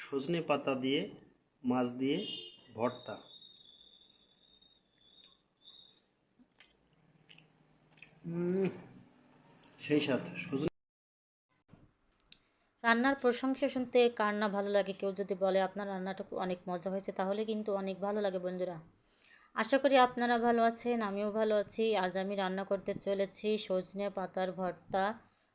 সজনে পাতা দিয়ে মাছ দিয়ে ভর্তা। সেই স্বাদ সজনে। রান্নার প্রশংসা শুনতে কার না ভালো লাগে। কেউ যদি বলে আপনার রান্নাটা অনেক মজা হয়েছে, তাহলে কিন্তু অনেক ভালো লাগে বন্ধুরা। আশা করি আপনারা ভালো আছেন, আমিও ভালো আছি। আজ আমি রান্না করতে চলেছি সজনে পাতার ভর্তা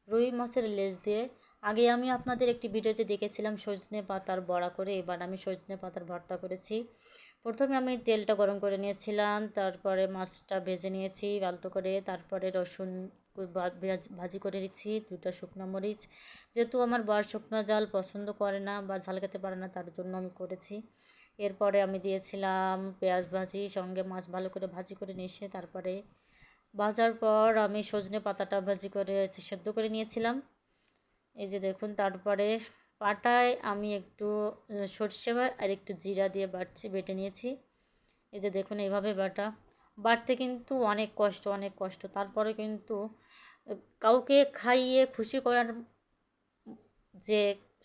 রুই মাছের লেজ দিয়ে। আগে আমি আপনাদের একটি ভিডিওতে দেখেছিলাম সজনে পাতার বড়া করে, এবার আমি সজনে পাতার ভর্তা করেছি। প্রথমে আমি তেলটা গরম করে নিয়েছিলাম, তারপরে মাছটা ভেজে নিয়েছি আলতো করে, তারপরে রসুন ভাজি করে নিচ্ছি, দুটো শুকনো মরিচ। যেহেতু আমার বর শুকনো ঝাল পছন্দ করে না বা ঝাল খেতে পারে না, তার জন্য আমি করেছি। এরপরে আমি দিয়েছিলাম পেঁয়াজ ভাজি, সঙ্গে মাছ ভালো করে ভাজি করে নিয়ে তারপরে ভাজার পর আমি সজনে পাতাটা ভাজি করে সেদ্ধ করে নিয়েছিলাম। এই যে দেখুন, তারপরে পাটায় আমি একটু সর্ষে আর একটু জিরা দিয়ে বেটে নিয়েছি। এই যে দেখুন, এইভাবে বাটতে কিন্তু অনেক কষ্ট, অনেক কষ্ট। তারপরে কিন্তু কাউকে খাইয়ে খুশি করার যে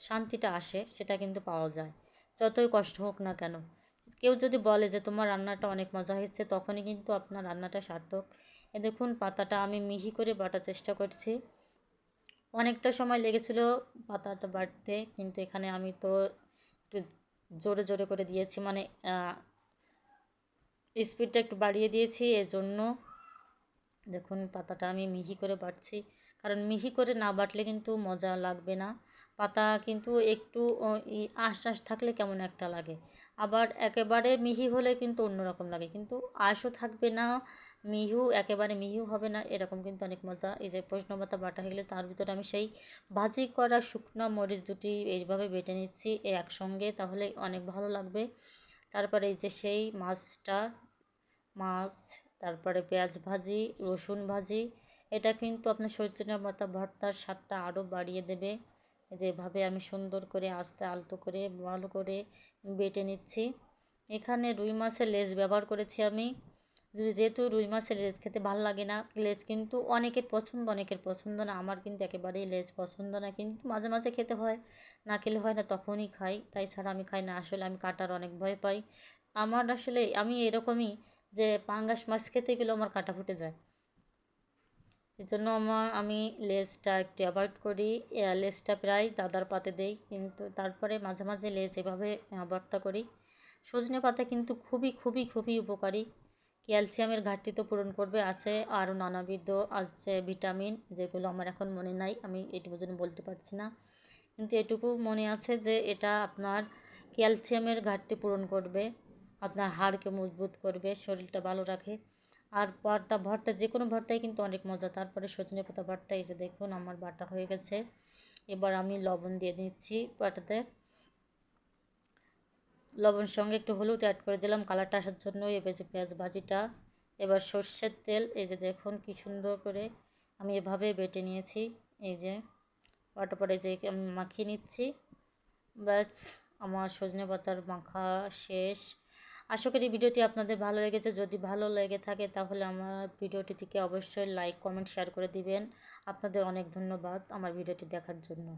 শান্তিটা আসে সেটা কিন্তু পাওয়া যায়, যতই কষ্ট হোক না কেন। কেউ যদি বলে যে তোমার রান্নাটা অনেক মজা হয়েছে, তখনই কিন্তু আপনার রান্নাটা সার্থক। এ দেখুন, পাতাটা আমি মিহি করে বাটার চেষ্টা করছি। অনেকটা সময় লেগেছিল পাতাটা বাটতে, কিন্তু এখানে আমি তো একটু জোরে জোরে করে দিয়েছি, মানে স্পিডটা একটু বাড়িয়ে দিয়েছি। এজন্য দেখুন, পাতাটা আমি মিহি করে বাটছি, কারণ মিহি করে না বাটলে কিন্তু মজা লাগবে না। পাতা কিন্তু একটু আঁশ আঁশ থাকলে কেমন একটা লাগে, আবার একেবারে মিহি হলে কিন্তু অন্যরকম লাগে, কিন্তু আঁশও থাকবে না, একেবারে মিহিও হবে না, এরকম কিন্তু অনেক মজা। এই যে সজনে পাতা বাটা হয়ে গেলে তার ভিতরে আমি সেই ভাজি করা শুকনো মরিচ দুটি এইভাবে বেটে নিচ্ছি একসঙ্গে, তাহলে অনেক ভালো লাগবে। তারপরে এই যে সেই মাছ, তারপরে পেঁয়াজ ভাজি, রসুন ভাজি, এটা কিন্তু আপনার সজনে পাতা ভর্তার স্বাদটা আরও বাড়িয়ে দেবে। যেভাবে আমি সুন্দর করে আস্তে আলতো করে ভালো করে বেটে নিচ্ছি। এখানে রুই মাছের লেজ ব্যবহার করেছি আমি। যেহেতু রুই মাছের লেজ খেতে ভালো লাগে না, লেজ কিন্তু অনেকের পছন্দ অনেকের পছন্দ না, আমার কিন্তু একেবারেই লেজ পছন্দ না, কিন্তু মাঝে মাঝে খেতে হয়, না খেলে হয় না, তখনই খাই, তাই ছাড়া আমি খাই না। আসলে আমি কাটার অনেক ভয় পাই। আমার আসলে আমি এরকমই, যে পাঙ্গাস মাছ খেতে গেলেও আমার কাঁটা ফুটে যায়। এই জন্য আমি লেজটা একটু অ্যাভয়েড করি। লেজটা প্রায় দাদার পাতে দেই, কিন্তু তারপরে মাঝে মাঝে লেজ এভাবে ভর্তা করি। সজনে পাতা কিন্তু খুবই খুবই খুবই উপকারী। ক্যালসিয়ামের ঘাটতি তো পূরণ করবে, আছে আরও নানাবিধ আছে ভিটামিন, যেগুলো আমার এখন মনে নাই, আমি এটুকু জন্য বলতে পারছি না, কিন্তু এটুকু মনে আছে যে এটা আপনার ক্যালসিয়ামের ঘাটতি পূরণ করবে, আপনার হাড়কে মজবুত করবে, শরীরটা ভালো রাখে। আর ভর্তা যে কোনো ভর্তাই কিন্তু অনেক মজা। তারপরে সজনে পাতা ভর্তা, এই যে দেখুন আমার বাটা হয়ে গেছে। এবার আমি লবণ দিয়ে দিচ্ছি বাটাতে, লবণ সঙ্গে একটু হলুদ অ্যাড করে দিলাম কালারটা আসার জন্য। এবার যে পেঁয়াজ ভাজিটা, এবার সর্ষের তেল, এই যে দেখুন কি সুন্দর করে আমি এভাবে বেটে নিয়েছি। এই যে বাটার পরে যে আমি মাখিয়ে নিচ্ছি, ব্যাস আমার সজনে পাতার মাখা শেষ। আশা করি ভিডিওটি আপনাদের ভালো লেগেছে। যদি ভালো লেগে থাকে তাহলে আমার ভিডিওটিকে অবশ্যই লাইক কমেন্ট শেয়ার করে দিবেন। আপনাদের অনেক ধন্যবাদ আমার ভিডিওটি দেখার জন্য।